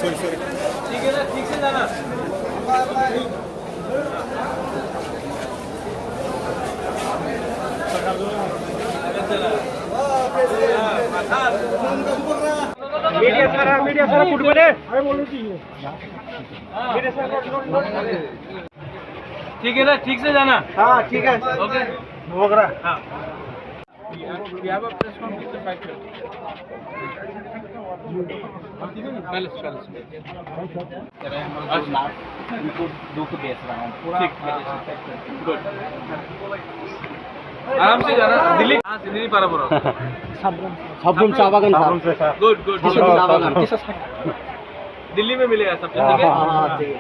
Sorry ठीक है ना, ठीक से जाना। मीडिया सारा फुटबॉल है। ठीक है ना, ठीक से जाना। हाँ ठीक है ओके वगैरह हाँ। आराम से जाना। दिल्ली हाँ दिल्ली पारापुर। साबुन चা বাগান गुड गुड। चা বাগাन दिल्ली में मिलेगा सब ठीक है।